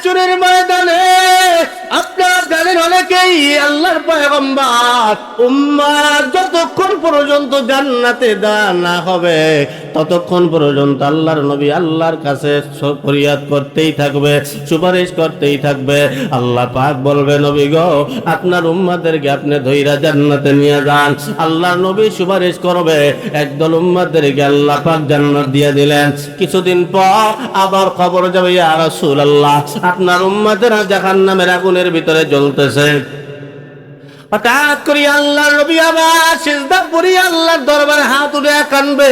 হাসরের ময়দানে আপনারা জানেন অনেকেই আল্লাহর পয়গম্বর উম্মাত যতক্ষণ পর্যন্ত জান্নাতে না হবে ততক্ষণ পর্যন্ত আল্লাহর নবী আল্লাহর কাছে ফরিয়াদ করতেই থাকবে, সুপারিশ করতেই থাকবে। আল্লাহ পাক বলবে, নবী গো, আপনার উম্মাদেরকে আপনি ধইরা জান্নাতে নিয়ে যান। আল্লাহর নবী সুপারিশ করবে, একদল উম্মাদেরকে আল্লাহ পাক জান্নাত দিয়ে দিলেন। কিছুদিন পর আবার খবর যাবে, ইয়া রাসূলুল্লাহ, আপনার উম্মাদেরা জাহান্নামের আগুনের ভিতরে জ্বলতেছে। হঠাৎ করে আল্লাহর নবী আবার সিজদা পড়ে আল্লাহর দরবারে হাত উঠে কাঁদবে।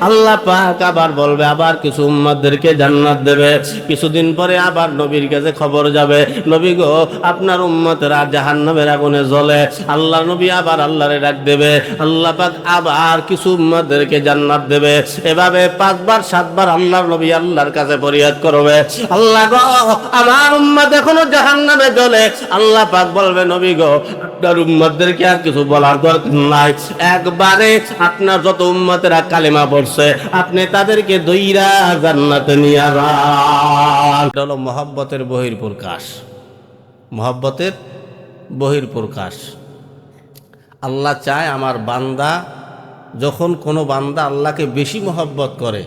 আল্লাহ পাক আবার বলবে, আবার কিছু উম্মতদেরকে জান্নাত দেবে। কিছুদিন পরে আবার নবীর কাছে খবর যাবে, নবী গো, আপনার উম্মতেরা জাহান্নামের আগুনে জ্বলে। আল্লাহ নবী আবার আল্লাহরে ডাক দেবে, আল্লাহ পাক আবার কিছু উম্মতদেরকে জান্নাত দেবে। এভাবে 5 বার 7 বার আল্লাহর নবী আল্লাহর কাছে ফরিয়াদ করবে, আল্লাহ গো, আমার উম্মত এখনো জাহান্নামে জ্বলে। আল্লাহ পাক বলবে, নবী গো, আপনার উম্মতদেরকে আর কিছু বলার দরকার নাই, একবারে আপনার যত উম্মতেরা কালেমা পড়ছে আপনি তাদেরকে দইরা জান্নাতে নিয়ে যান। এটা হলো মহব্বতের বহির্প্রকাশ, মহব্বতের বহির্প্রকাশ। আল্লাহ চায় আমার বান্দা, যখন কোনো বান্দা আল্লাহকে বেশি মহব্বত করে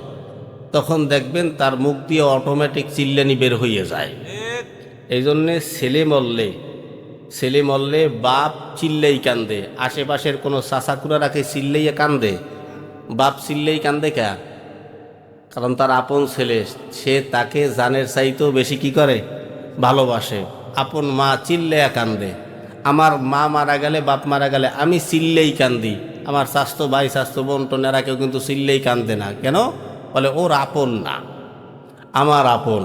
তখন দেখবেন তার মুখ দিয়ে অটোমেটিক চিল্লানি বের হয়ে যায়। এই জন্যে ছেলে মরলে বাপ চিল্লেই কান্দে, আশেপাশের কোনো চাচাকুরা রাখে চিল্লাইয়া কান্দে, বাপ চিল্লেই কান্দে কে? কারণ তার আপন ছেলে, সে তাকে জানের চাইতেও বেশি কি করে? ভালোবাসে। আপন মা চিল্লাইয়া কান্দে। আমার মা মারা গেলে, বাপ মারা গেলে আমি চিল্লেই কান্দি। আমার স্বাস্থ্য ভাই, স্বাস্থ্য বোন টোনেরা কেউ কিন্তু চিল্লেই কান্দে না। কেন? বলে ওর আপন না, আমার আপন।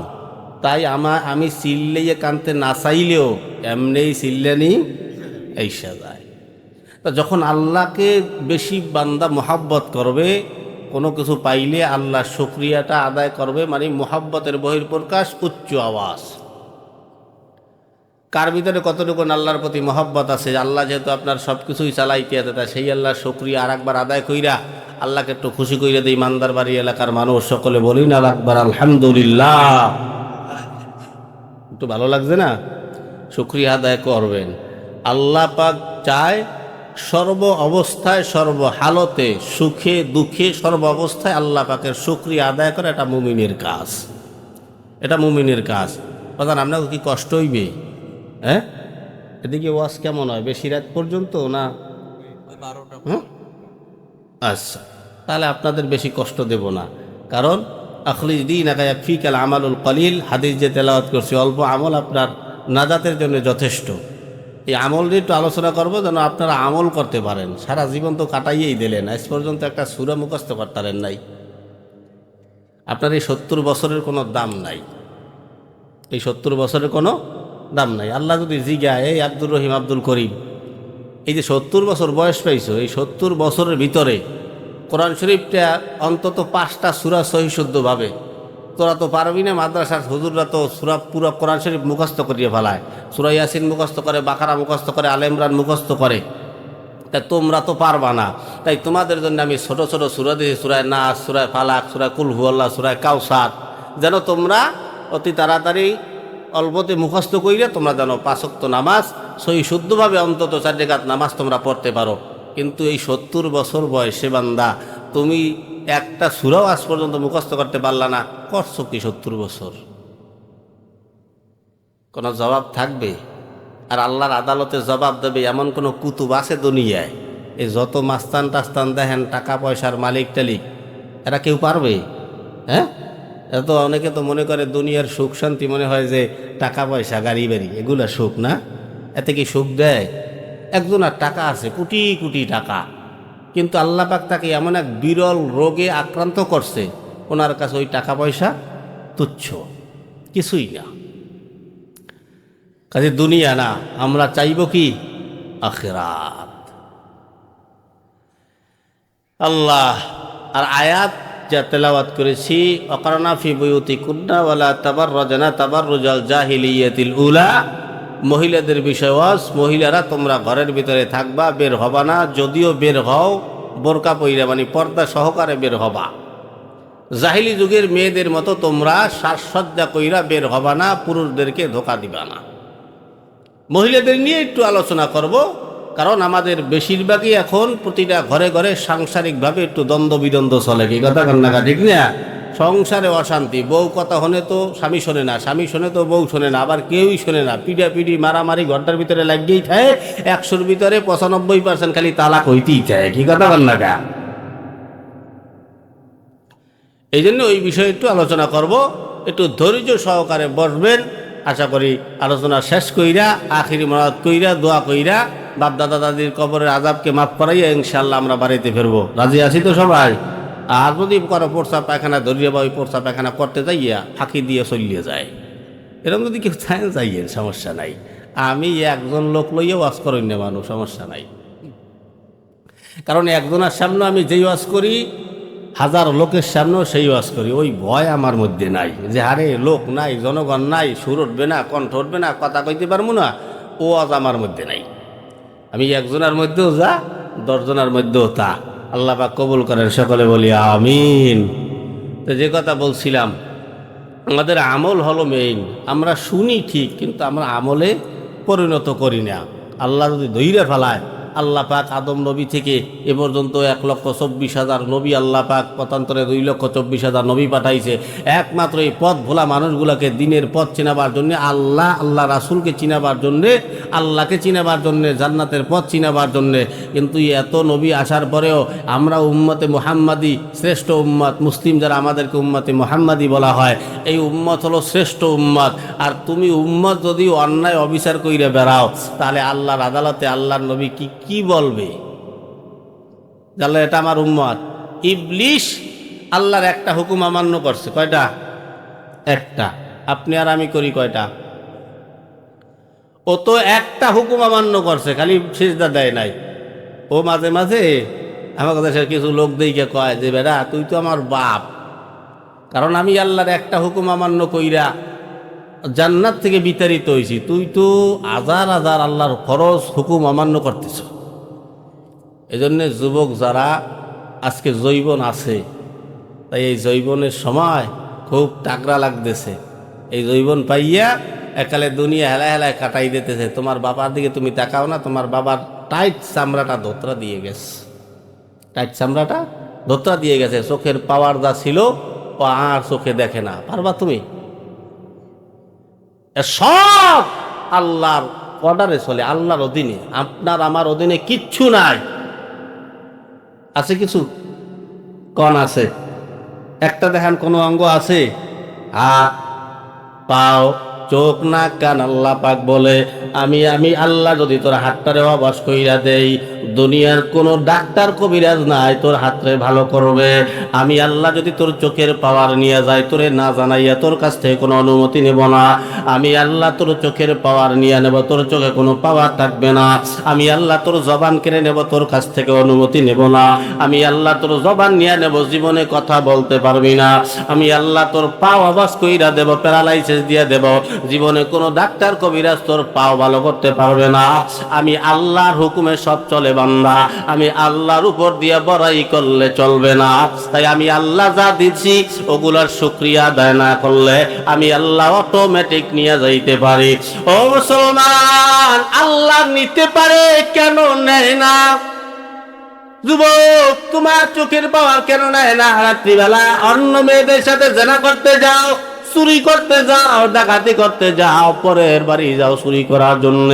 তাই আমি চিল্লাইয়ে কানতে না চাইলেও এমনিই চিল্লানি এইসা যায়। তা যখন আল্লাহকে বেশি বান্দা মোহাব্বত করবে, কোনো কিছু পাইলে আল্লাহ শুকরিয়াটা আদায় করবে, মানে মোহাব্বতের বহির্প্রকাশ, উচ্চ আওয়াজ। কার ভিতরে কতটুকু আল্লাহর প্রতি মহব্বত আছে, আল্লাহ যেহেতু আপনার সব কিছুই চালাইতে আছে, তা সেই আল্লাহর শুকরিয়া আর একবার আদায় কইরা আল্লাহকে একটু খুশি কইরা দেই। ইমানদার বাড়ি এলাকার মানুষ সকলে বলি না আকবার আলহামদুলিল্লাহ, একটু ভালো লাগছে না? শুকরিয়া আদায় করবেন। আল্লাহ পাক চায় সর্ব অবস্থায়, সর্ব হালতে, সুখে দুঃখে, সর্ব অবস্থায় আল্লাহ পাকের শুকরিয়া আদায় করে। এটা মুমিনের কাজ, এটা মুমিনের কাজ। বাজান আপনাকে কি কষ্ট হইবে? হ্যাঁ, এদিকে ওয়াজ কেমন হয়? বেশি রাত পর্যন্ত না? আচ্ছা, তাহলে আপনাদের বেশি কষ্ট দেব না। কারণ আখলিস দীনাকা ইয়াকফিকাল আমালুল কলিল, হাদিস যে তেলাওয়াত করছি, অল্প আমল আপনার নাজাতের জন্য যথেষ্ট। এই আমল নিয়ে একটু আলোচনা করবো যেন আপনারা আমল করতে পারেন। সারা জীবন তো কাটাইয়েই দিলেন, আজ পর্যন্ত একটা সূরা মুখস্থ করতে নাই। আপনার এই 70 বছরের কোনো দাম নাই, এই 70 বছরের কোনো দাম নাই। আল্লাহ যদি জিজ্ঞায়, এই আব্দুর রহিম, আব্দুল করিম, এই যে 70 বছর বয়স পাইছো, এই 70 বছরের ভিতরে কোরআন শরীফটা অন্তত 5টা সূরা সহি শুদ্ধভাবে, তোরা তো পারবি না। মাদ্রাসার হুজুররা তো সূরা পুরো কোরআন শরীফ মুখস্থ করিয়ে ফেলায়, সূরা ইয়াসিন মুখস্থ করে, বাকারা মুখস্থ করে, আলে ইমরান মুখস্থ করে। তাই তোমরা তো পারবা না, তাই তোমাদের জন্য আমি ছোট ছোট সূরা দিয়েছি, সূরা নাস, সূরা ফালাক, সূরা কুল হুয়াল্লাহ, সূরা কাউসার, যেন তোমরা অতি তাড়াতাড়ি অল্পতে মুখস্থ কইলে তোমরা যেন 5 ওয়াক্ত নামাজ সহি শুদ্ধভাবে অন্তত 4 রাকাত নামাজ তোমরা পড়তে পারো। কিন্তু এই 70 বছর বয়সে বান্দা তুমি একটা সূরাও আজ পর্যন্ত মুখস্থ করতে পারলা না, করছো কি 70 বছর? কোনো জবাব থাকবে? আর আল্লাহর আদালতে জবাব দেবে এমন কোনো কুতুব আছে দুনিয়ায়? এই যত মাস্তান টাস্তান দেখেন, টাকা পয়সার মালিক টালিক, এরা কেউ পারবে? হ্যাঁ, এত অনেকে তো মনে করে দুনিয়ার সুখ শান্তি মনে হয় যে টাকা পয়সা, গাড়ি বাড়ি, এগুলা সুখ না। এতে কি সুখ দেয়? একজনের টাকা আছে, কোটি কোটি টাকা, কিন্তু আল্লাহ পাক তাকে এমন এক বিরল রোগে আক্রান্ত করছে, ওনার কাছে ওই টাকা পয়সা তুচ্ছ, কিছুই না। কাজে দুনিয়া না, আমরা চাইব কি? আখিরাত। আল্লাহ আর আয়াত যা তেলাওয়াত করেছি, ওয়াকারনা ফি বুয়ুতিকুন্না ওয়ালা তাবাররাজনা তাবাররুজাল জাহিলিয়াতিল উলা, মহিলাদের বিষয় ওয়াজ, মহিলারা তোমরা ঘরের ভিতরে থাকবা, বের হবা না। যদিও বের হও বোরকা পইরা, মানে পর্দা সহকারে বের হবা। জাহিলি যুগের মেয়েদের মতো তোমরা সাজসজ্জা কইরা বের হবা না, পুরুষদেরকে ধোকা দিবা না। মহিলাদের নিয়ে একটু আলোচনা করব, কারণ আমাদের বেশিরভাগই এখন প্রতিটা ঘরে ঘরে সাংসারিকভাবে একটু দ্বন্দ্ব বিদ্বন্দ্ব চলে। কি কথা কান্নাকা ঠিক না? সংসারে অশান্তি, বউ কথা শোনে তো স্বামী শোনে না, স্বামী শোনে তো বউ শোনে না, আবার কেউই শোনে না, পিডাপিডি মারামারি ঘরটার ভিতরে লাগিয়েই থাকে। 100-র ভিতরে 95% খালি তালাক হইতেই চায়। কি কথা কান্নাকা? এই জন্য ওই বিষয়ে একটু আলোচনা করব, একটু ধৈর্য সহকারে বসবেন। আশা করি আলোচনা শেষ কইরা আখিরি মোনাজাত কইরা দোয়া কইরা বাপ দাদা দাদির কবরের আযাবকে মাফ করাইয়া ইনশাআল্লাহ আমরা বাড়িতে ফিরবো। রাজি আছি তো সবাই? আর যদি কারো পড়সা পায়খানা ধরিয়ে বা ওই পড়সা পায়খানা করতে যাইয়া ফাঁকি দিয়ে চলিয়ে যায়, এরকম যদি কেউ চায় যাইয়েন, সমস্যা নাই। আমি একজন লোক লইয়া ওয়াজ করেন না মানুষ, সমস্যা নাই। কারণ একজনের সামনে আমি যেই ওয়াজ করি, 1000 লোকের সামনেও সেই ওয়াজ করি। ওই ভয় আমার মধ্যে নাই যে আরে লোক নাই, জনগণ নাই, সুর উঠবে না, কণ্ঠ উঠবে না, কথা কইতে পারবো না, ও আজ আমার মধ্যে নাই। আমি একজনের মধ্যেও যা, 10 জনের মধ্যেও তা। আল্লাহ পাক কবুল করেন, সকলে বলি আমিন। তো যে কথা বলছিলাম, আমাদের আমল হলো মেইন। আমরা শুনি ঠিক, কিন্তু আমরা আমলে পরিণত করি না। আল্লাহ যদি ধৈর্য ফেলায়, আল্লাহ পাক আদম নবী থেকে এ পর্যন্ত 1,24,000 নবী, আল্লাহ পাক পতান্তরে 2,24,000 নবী পাঠাইছে। একমাত্র এই পথ ভোলা মানুষগুলোকে দিনের পথ চিনাবার জন্য, আল্লাহ রাসূলকে চিনাবার জন্যে, আল্লাহকে চিনাবার জন্যে, জান্নাতের পথ চিনাবার জন্যে। কিন্তু এত নবী আসার পরেও আমরা উম্মতে মুহাম্মাদি, শ্রেষ্ঠ উম্মত, মুসলিম যারা আমাদেরকে উম্মতে মুহাম্মাদি বলা হয়, এই উম্মত হলো শ্রেষ্ঠ উম্মত। আর তুমি উম্মত যদি অন্যায় অবিচার কইরে বেড়াও, তাহলে আল্লাহর আদালতে আল্লাহর নবী কি বলবে? জানলে এটা আমার উম্মত। ইবলিশ আল্লাহর একটা হুকুম অমান্য করছে, কয়টা? একটা। আপনি আর আমি করি কয়টা? ও তো একটা হুকুম অমান্য করছে, খালি সিজদা দেয় নাই। ও মাঝে মাঝে আমাকে দেশের কিছু লোক দেখে কয় যে বেটা তুই তো আমার বাপ, কারণ আমি আল্লাহর একটা হুকুম অমান্য কইরা জান্নাত থেকে বিতাড়িত হয়েছি, তুই তো হাজার হাজার আল্লাহর ফরজ হুকুম অমান্য করতেছ। এজন্য যুবক যারা আজকে যৌবন আছে, তাই এই যৌবনের সময় খুব টাকরা লাগতেছে। এই যৌবন পাইয়া একালে দুনিয়া হেলায় হেলায় কাটাই দিতেছে। তোমার বাবার দিকে তুমি তাকাও না, তোমার বাবার টাইট চামড়াটা ধোত্রা দিয়ে গেছে, টাইট চামড়াটা ধোত্রা দিয়ে গেছে। চোখের পাওয়ার যা ছিল ও আর চোখে দেখে না। পারবা তুমি? সব আল্লাহর অর্ডারে চলে, আল্লাহর অধীনে। আপনার আমার অধীনে কিচ্ছু নাই। আছে কিছু? কন আছে? একটা দেখান কোনো অঙ্গ আছে? হাত, পাও, চোখ, নাক, কান। আল্লাহ পাক বলে আমি আল্লাহ যদি তোর হাতটারে অবশ কইরা দেই, দুনিয়ার কোনো ডাক্তার কবিরাজ নাই তোর হাতরে ভালো করবে। আমি আল্লাহ যদি তোর চোখের পাওয়ার নিয়ে যাই, তোরে না জানাইয়া তোর কাছ থেকে কোনো অনুমতি নেব না। আমি আল্লাহ তোর চোখের পাওয়ার নিয়ে নেব, তোর চোখে কোনো পাওয়ার থাকবে না। আমি আল্লাহ তোর জবান কেড়ে নেব, তোর কাছ থেকে অনুমতি নেব না। আমি আল্লাহ তোর জবান নিয়ে নেব, জীবনে কথা বলতে পারবি না। আমি আল্লাহ তোর পাও অবশ কইরা দেব, প্যারালাইসিস দিয়ে দেব, জীবনে কোনো ডাক্তার কবিরাজ তোর পাও ভালো করতে পারবে না। আমি আল্লাহর হুকুমে সব চলে বান্দা, আমি আল্লাহর উপর দিয়ে বড়াই করলে চলবে না। তাই আমি আল্লাহ যা দিচ্ছি ওগুলার শুকরিয়া আদায় না করলে আমি আল্লাহ অটোমেটিক নিয়ে যাইতে পারি। ও মুসলমান, আল্লাহ নিতে পারে, কেন নেয় না? যুবক, তোমার চোখের পাওয়ার কেন নেয় না? রাত্রিবেলা অন্য মেয়েদের সাথে জেনা করতে যাও, চুরি করতে যাও, ডাকাতি করতে যাও, পরের বাড়ি যাও চুরি করার জন্য,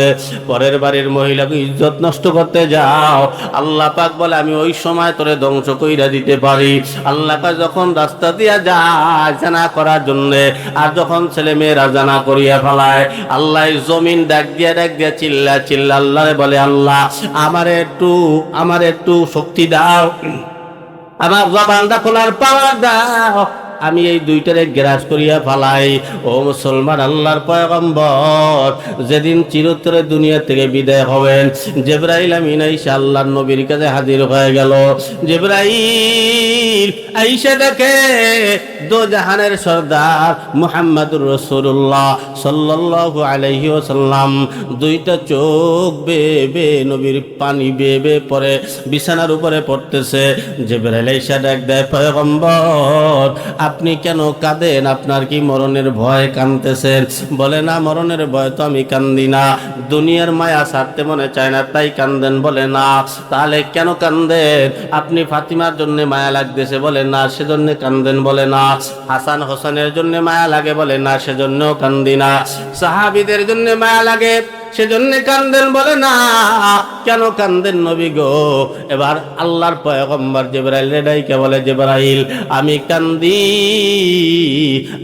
পরের বাড়ির মহিলাকে ইজ্জত নষ্ট করতে যাও। আল্লাহ পাক বলে আমি ওই সময় তোরে ধ্বংস কইরা দিতে পারি। আল্লাহ পাক যখন রাস্তা দিয়া যায় জানা করার জন্য, আর যখন ছেলে মেয়েরা জানা করিয়া ফেলায়, আল্লাহ জমিন ডাক দিয়া চিল্লা চিল্লা আল্লাহরে বলে আল্লাহ আমার একটু শক্তি দাও, আমার জবানটা খোলার পাওয়ার দাও, আমি এই দুইটারে গ্রাস করিয়া ফালাই। ও মুসলমান, আল্লাহর পয়গম্বর যেদিন চিরতরে দুনিয়া থেকে বিদায় হবেন, জিবরাইল আমিন এসে আল্লাহর নবীর কাছে হাজির হয়ে গেল। জিবরাইল আইসা দেখে দো জাহানের সর্দার মুহাম্মদুর রাসূলুল্লাহ সাল্লাল্লাহু আলাইহি ওয়াসাল্লাম দুইটা চোখ বেবে নবীর পানি বেবে পরে বিছানার উপরে পড়তেছে। জিবরাইল আইসা ডাক দেয়, পয়গম্বর আপনি কেন কাঁদেন? আপনার কি মরণের ভয় কাঁদতেছেন? বলে না, মরণের ভয় তো আমি কান্দি না, দুনিয়ার মায়া ছাড়তে মনে চায় না তাই কান্দেন। বলে না, তাহলে কেন কান্দেন? আপনি ফাতিমার জন্য মায়া লাগতেছে? বলে না, সেজন্য কান্দেন। বলে না, হাসান হোসেনের জন্য মায়া লাগে? বলে না, সেজন্যও কান্দি না। সাহাবীদের জন্য মায়া লাগে সেজন্য কান্দেন? বলে না, কেন কান্দেন নবী গো? এবার আল্লাহর পয়গম্বর জিবরাইল ডাইকে বলে, জিবরাইল আমি কান্দি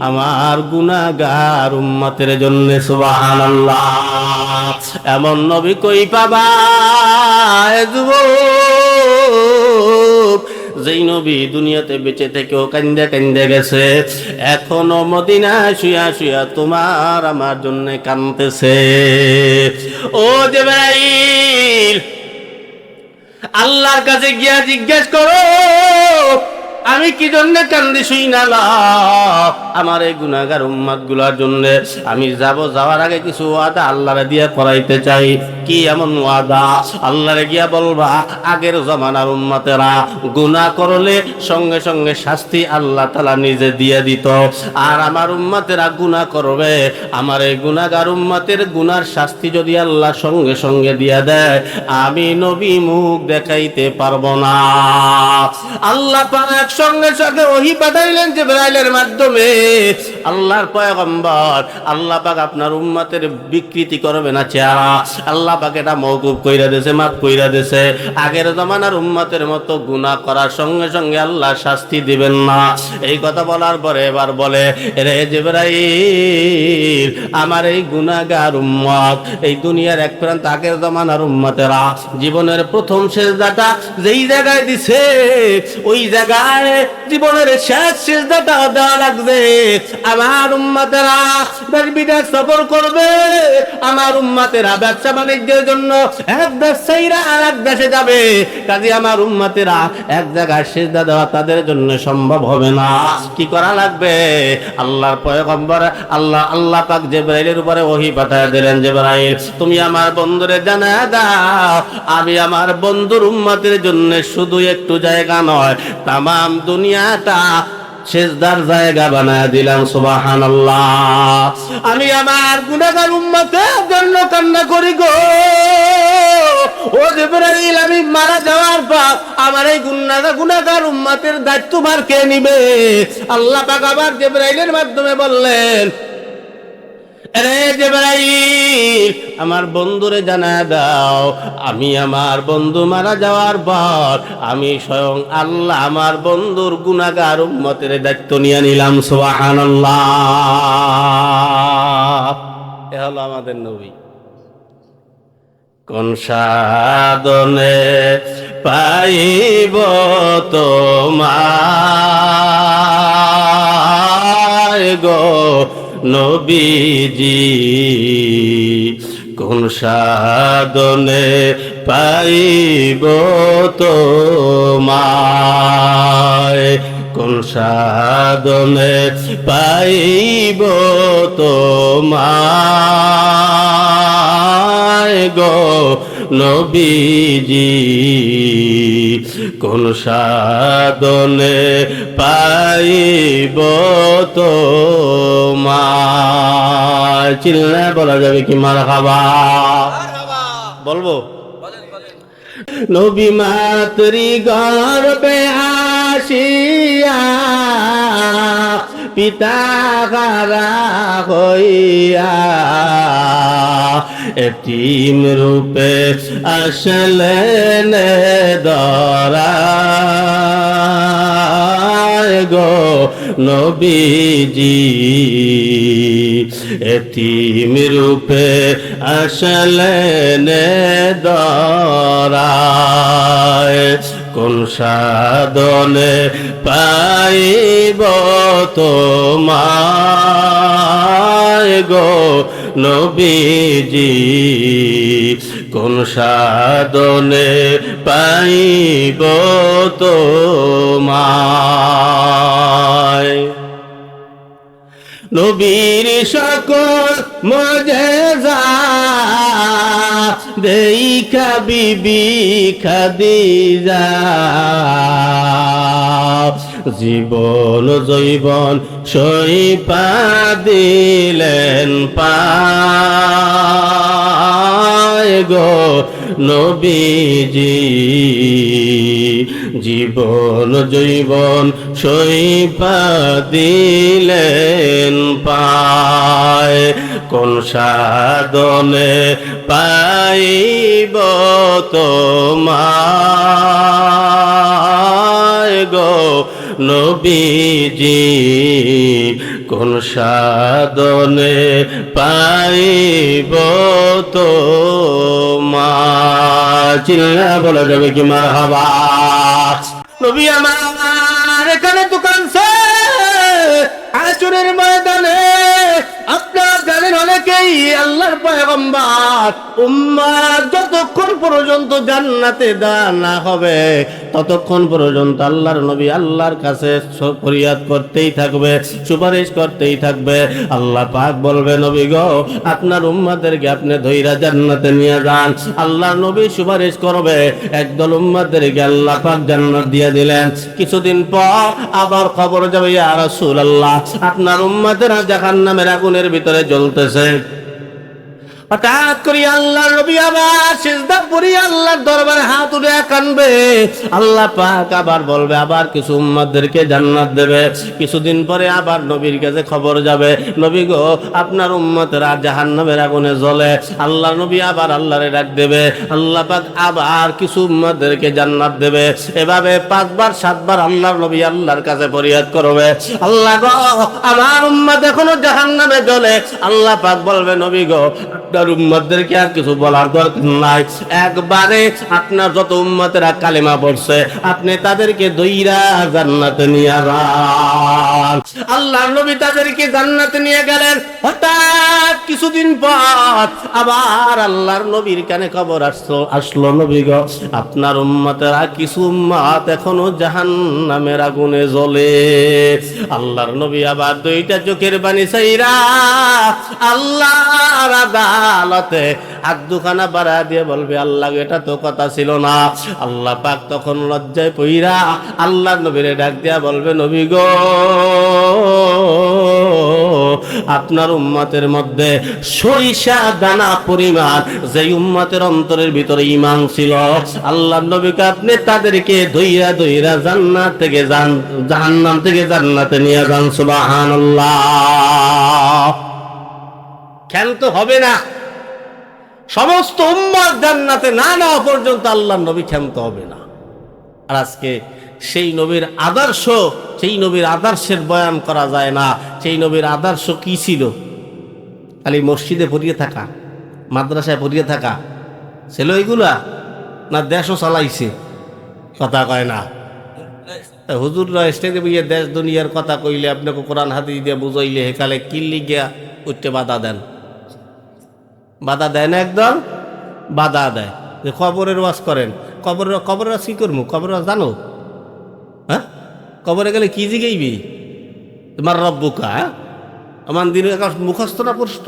আমার গুনাহগার উম্মতের জন্য। সুবহানাল্লাহ, এমন নবী কই পাবা যুবক, যেই নবী দুনিয়াতে বেঁচে থেকেও কান্দে কান্দে গেছে, এখনো মদিনায় শুয়া শুয়া তোমার আমার জন্য কাঁদতেছে। ও জিবরাইল, আল্লাহর কাছে গিয়া জিজ্ঞেস করো আমি কি জন্য কান্দি শুই না? আমার এই গুনাহগার উম্মত গুলার জন্য আমি যাওয়ার আগে কিছু ওয়াদা আল্লাহরে দিয়ে করাইতে চাই। কি এমন ওয়াদা? আল্লাহরে গিয়া বলবা, আগের জমানার উম্মতেরা গুনাহ করলে সঙ্গে সঙ্গে শাস্তি আল্লাহ তাআলা নিজে দিয়ে দিত, আর আমার উম্মতেরা গুনাহ করবে, আমার এই গুনাহগার উম্মতের গুনার শাস্তি যদি আল্লাহ সঙ্গে সঙ্গে দিয়ে দেয়, আমি নবী মুখ দেখাইতে পারবো না। আল্লাহ পাক সঙ্গে সঙ্গে ওহী পাঠাইলেন জিবরাইলের মাধ্যমে। আল্লাহর পয়গম্বর, আল্লাহ পাক আপনার উম্মতের বিকৃতি করবে না চেহারা, আল্লাহ পাক এটা মওকুফ কইরা দিয়েছে, মাফ কইরা দিয়েছে। আগের জমানার উম্মতের মতো গুনাহ করার সঙ্গে সঙ্গে আল্লাহ শাস্তি দিবেন না। এই কথা বলার পরে এবার বলে, রে জিবরাইল, আমার এই গুনাহগার উম্মত, এই দুনিয়ার এক প্রান্ত আগের জমানার উম্মতেরা জীবনের প্রথম সিজদাটা যেই জায়গায় দিছে, ওই জায়গায় জীবনের শেষ সিজদাটা দেওয়া লাগবে। আমার উম্মতেরা দেশ-বিদেশ সফর করবে, আমার উম্মতেরা ব্যবসা বাণিজ্যের জন্য এক দেশ ছাইরা আর এক দেশে যাবে, কাজে আমার উম্মতেরা এক জায়গায় সিজদা দেওয়া তাদের জন্য সম্ভব হবে না। কি করা লাগবে? আল্লাহর পয়গম্বর আল্লাহ পাক জিবরাইলের উপরে ওহী পাঠিয়ে দিলেন, জিবরাইল তুমি আমার বন্ধুরে জানায়া দাও, আমি আমার বন্ধুর উম্মতের জন্য শুধু একটু জায়গা নয়, তামাম দুনিয়াটা সিজদার জায়গা বানায়া দিলাম। সুবহানাল্লাহ, আমি আমার গুনাহগার উম্মতের জন্য কান্না করি গো। ও জিবরাইল, আমি মারা যাওয়ার পর আমার এই গুনাহগার উম্মতের দায়িত্বভার কে নিবে? আল্লাহ পাক আবার জিবরাইলের মাধ্যমে বললেন, আরে জিবরাইল, আমার বন্ধুরে জানায় দাও, আমি আমার বন্ধু মারা যাওয়ার পর আমি স্বয়ং আল্লাহ আমার বন্ধুর গুনাহগার উম্মতের দায়িত্ব নিয়ে নিলাম। সুবহানাল্লাহ, এ হলো আমাদের নবী। কোন সাধনে পাইব তোমায় গো নবীজি, কোন সাধনে পাইব তোমায়, কোন সাধনে পাইব তোমায় গো নবীজি, কোন সাধনে পাইব তোমায়। চিল্লা বলা যাবে কি মারহাবা? বলবো নবী মাতৃ গর্ভে আসিয়া পিতা হারা হইয়া এতিম রূপে আসলেন ধরায় গো নবীজি, এতিম রূপে আসলেন ধরায়, কোন সাধনে পাইব তোমায় গো নবীজি, কোন সাধনে পাইব তোমায়। নবীর সকল মুজিজা দেইখা বিবি খাদিজা জীবন জৈবন সইপা দিলেন পায় গো নবীজি, জীবন জৈবন সইপা দিলেন পায়। কোন সাধনে পাইব তোমায় গো নবীজি, কোন সাধনে পাইব তোমায়। চিল্লা বলা যাবে কি মারহাবা। নবী আমার এখানে দোকান আচরের ময়দানে আপনারা জানেন অনেকেই আল্লাহর পয়গম্বর উম্মাত যতক্ষণ পর্যন্ত জান্নাতে না হবে ততক্ষণ পর্যন্ত আল্লাহর নবী আল্লাহর কাছে ফরিয়াদ করতেই থাকবে, সুপারিশ করতেই থাকবে। আল্লাহ পাক বলবে নবী গো আপনার উম্মাদেরকে আপনি ধইরা জান্নাতে নিয়ে যান। আল্লাহর নবী সুপারিশ করবে, একদল উম্মাদেরকে আল্লাহ পাক জান্নাত দিয়ে দিলেন। কিছুদিন পর আবার খবর যাবে ইয়া রাসূলুল্লাহ আপনার উম্মাদেরা জাহান্নামের আগুনের ভিতরে জ্বলতেছে। হঠাৎ করে আল্লাহর নবী আবার সিজদা পড়ে আল্লাহর দরবারে হাত উঠে কাঁদবে। আল্লাহ পাক আবার বলবে আবার কিছু উম্মতদেরকে জান্নাত দেবে। কিছুদিন পরে আবার নবীর কাছে খবর যাবে নবী গো আপনার উম্মতেরা জাহান্নামের আগুনে জ্বলে। আল্লাহ নবী আবার আল্লাহরে ডাক দেবে, আল্লাহ পাক আবার কিছু উম্মতদেরকে জান্নাত দেবে। এভাবে 5 বার 7 বার আল্লাহর নবী আল্লাহর কাছে ফরিয়াদ করবে, আল্লাহ গো আমার উম্মত এখনো জাহান্নামে জ্বলে। আল্লাহ পাক বলবে নবী গো আপনার উম্মতদেরকে আর কিছু বলার দরকার নাই, একবারে আপনার যত উম্মতেরা কালেমা পড়ছে আপনি তাদেরকে দইরা জান্নাতে নিয়ে যান। আল্লাহর নবী তাদেরকে জান্নাতে নিয়ে গেলেন। হঠাৎ কিছুদিন পর আবার আল্লাহর নবীর কানে খবর আসলো নবী গো আপনার উম্মতেরা কিছু উম্মত এখনো জাহান্নামের আগুনে জ্বলে। আল্লাহর নবী আবার 2টা চোখের পানি ছাইরা আল্লাহর আদালতে হাত দুখানা বাড়া দিয়ে বলবে আল্লাহ এটা তো কথা ছিল না। আল্লাহ পাক তখন লজ্জায় পইরা আল্লাহর নবীরে ডাক দিয়া বলবে নবী গো আপনার উম্মতের মধ্যে সরিষা দানা পরিমাণ যে উম্মতের অন্তরের ভিতরে ঈমান ছিল আল্লাহর নবীকে আপনি তাদেরকে ধইরা ধইরা জান্নাত থেকে জাহান্নাম থেকে জান্নাতে নিয়ে যান। সুবহানাল্লাহ। ক্ষান্ত হবে না, সমস্ত উম্মত জান্নাতে না নেওয়া পর্যন্ত আল্লাহর নবী ক্ষান্ত হবে না। আর আজকে সেই নবীর আদর্শ, সেই নবীর আদর্শের বয়ান করা যায় না। সেই নবীর আদর্শ কি ছিল? খালি মসজিদে পড়িয়ে থাকা, মাদ্রাসায় পড়িয়ে থাকা ছিল এগুলা, না দেশও চালাইছে? কথা কয় না। হুজুররা স্টেজে বইয়ে দেশ দুনিয়ার কথা কইলে আপনাকে কোরআন হাদিস দিয়ে বুঝাইলে হেকালে কিল্লি গিয়া উঠতে বাধা দেন। বাধা দেয় না, একদম বাধা দেয় যে কবরের ওয়াজ করেন। কবরের ওয়াজ কি করবো? কবরের ওয়াজ জানো? হ্যাঁ, কবরে গেলে কি জিগাইবি? তোমার রব্বুকা আমার দিন মুখস্থ না প্রশ্ন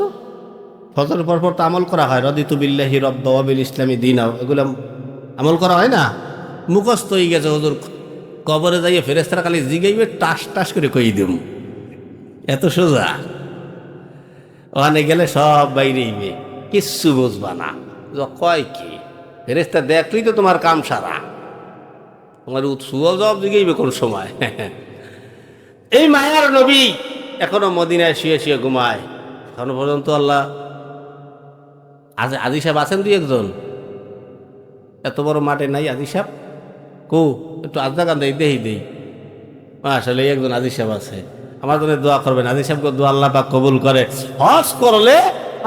ফজরের পর তো আমল করা হয়। রদিতু বিল্লাহি রব্বা ওয়া বিল ইসলামি দীনা, এগুলো আমল করা হয় না, মুখস্থ হয়ে গেছে। হুজুর কবরে যাইয়ে ফেরেশতারা খালি জিগাইবে, টাস টাস করে কই দেব, এত সোজা। ওখানে গেলে সব বাইরেইবে, কিচ্ছু বুঝবা না। কয় কি ফেরেশতা দেখলেই তো তোমার কাম সারা, তোমার সুয়াল জবাব জিগাইবে কোন সময়। এই মায়ার নবী এখনো মদিনায় শুয়ে শুয়ে ঘুমায়। এখনো পর্যন্ত আল্লাহ আজি সাহেব আছেন 2-1 এত বড় মাঠে নাই আজি সাহেব কো একটু আজদা গান দেই আসলে একজন আজি সাহেব আছে। আমার জন্য দোয়া করবেন, আজি সাহেবকে দোয়া আল্লাহ পাক কবুল করে। হজ করলে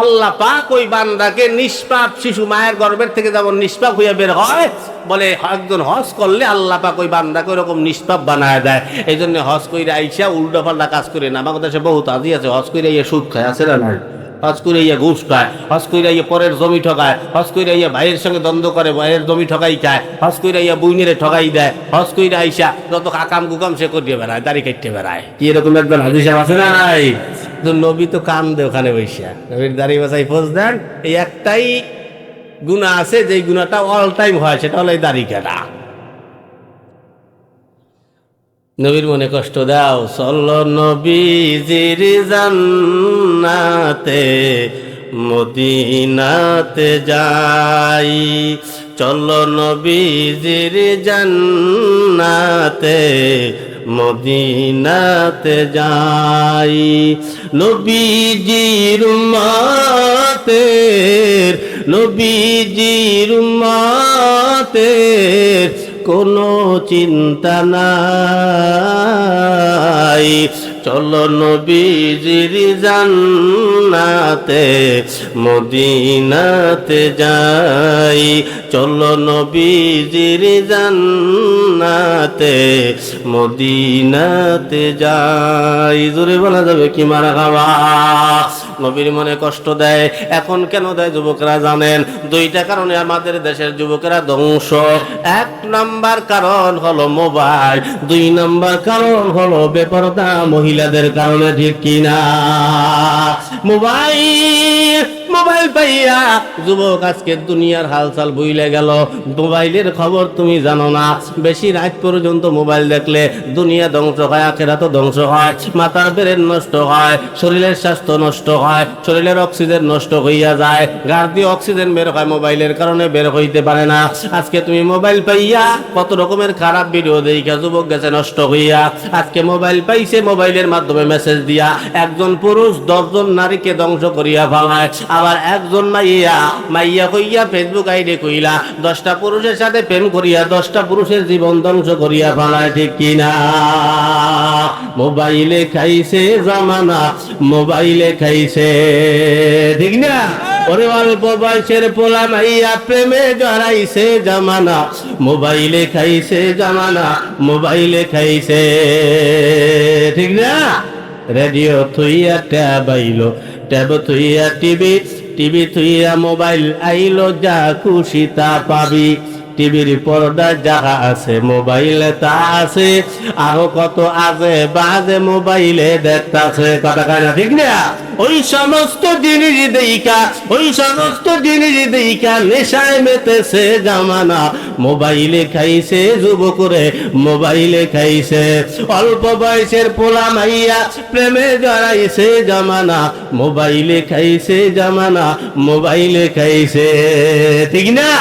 আল্লাহ পাক ওই বান্দাকে নিষ্পাপ শিশু মায়ের গর্ভের থেকে যেমন নিষ্পাপ হইয়া বের হয়, বলে একজন হজ করলে আল্লাহ পাক ওই বান্দাকে ওরকম নিষ্পাপ বানায় দেয়। এই জন্য হজ কইরা আইসা উল্টো পাল্টা কাজ করে না। আমাদের দেশে বহুত আজি আছে হজ কইরা ইয়ে সুদ খায়, আছে না নাই? হজ করে ইয়ে ঘুষ খায়, হজ করে ইয়ে পরের জমি ঠকায়, হজ করে ইয়ে ভাইয়ের সঙ্গে দ্বন্দ্ব করে, ভাইয়ের জমি ঠকাই খায়, হজ করে ইয়ে বুইনেরে ঠকাই দেয়, হজ করে আইসা যত কাকাম কুকাম সে করিয়ে বেড়ায়, দাড়ি কাটতে বেড়ায়। কি এরকম একজন হাজি সাহেব আছে না নাই? তো নবী তো কান দে ওখানে বৈশা, নবীর দাড়ি বাছাই ফোজ দেন। এই একটাই গুনাহ আছে, যেই গুনাহটা অল টাইম হয়, সেটা হলো এই দাড়ি কাটা। নবীর মনে কষ্ট দাও, চলো নবীজির জান্নাতে মদিনাতে যাই, চলো নবীজির জান্নাতে মদিনাতে যাই। নবীজির উম্মতের, নবীজির উম্মতের কোনো চিন্তা নাই, চলো নবীজির জান্নাতে মদিনাতে যাই, চলো নবীজির জান্নাতে মদিনাতে যাই। জোরে বলা যাবে কি মারা খাওয়া? নবীর মনে কষ্ট দেয়। এখন কেন দেয় যুবকরা জানেন? দুইটা কারণে আমাদের দেশের যুবকেরা ধ্বংস। এক নাম্বার কারণ হলো মোবাইল, দুই নাম্বার কারণ হলো বেপরদা মহিলাদের কারণে। ঠিক কিনা? মোবাইল পাইয়া যুবক আজকে দুনিয়ার হালচাল ভুলে গেল। মোবাইলের খবর তুমি জানো না। বেশি রাত পর্যন্ত মোবাইল দেখলে দুনিয়া ধ্বংস হয়, আখিরাত ধ্বংস হয়, মাথার ব্রেন নষ্ট হয়, শরীরের স্বাস্থ্য নষ্ট হয়, শরীরের অক্সিজেন নষ্ট হইয়া যায়, গার দিয়ে অক্সিজেন বের হয়, মোবাইলের কারণে বের হইতে পারে না। আজকে তুমি মোবাইল পাইয়া কত রকমের খারাপ ভিডিও দেখা যুবক গেছে নষ্ট হইয়া। আজকে মোবাইল পাইছে, মোবাইলের মাধ্যমে মেসেজ দিয়া একজন পুরুষ 10 জন নারীকে ধ্বংস করিয়া ফেলায়। আবার একজন মাইয়া কইয়া ফেসবুক আইডি কইলা 10টা পুরুষের সাথে প্রেম করিয়া 10টা পুরুষের জীবন ধ্বংস করিয়া ফেলায়। ঠিক কিনা? মোবাইলে খাইছে জামানা, মোবাইলে খাইছে। ঠিক না? ওরে অল্প বয়সের পোলা মাইয়া প্রেমে জড়াইছে জামানা, মোবাইলে খাইছে জামানা, মোবাইলে খাইছে। ঠিক না? রেডিও থুইয়া ট্যাব আইলো, ট্যাব থুইয়া টিভি, টিভি থুইয়া মোবাইল আইলো, যা খুশি তা পাবি। টিভির পর্দা যাহা আছে মোবাইলে তা আছে, আরো কত আজে বাজে মোবাইলে দেখতাছে। কথা কানা ঠিক না? ওই সমস্ত জিনিস দেইকা, ওই সমস্ত জিনিস দেইকা নেশায় মেতেছে জামানা, মোবাইলে খাইছে যুবকরে, মোবাইলে খাইছে। অল্প বয়সের পোলা মাইয়া প্রেমে জড়াইছে জামানা, মোবাইলে খাইছে জামানা, মোবাইলে খাইছে। ঠিক না?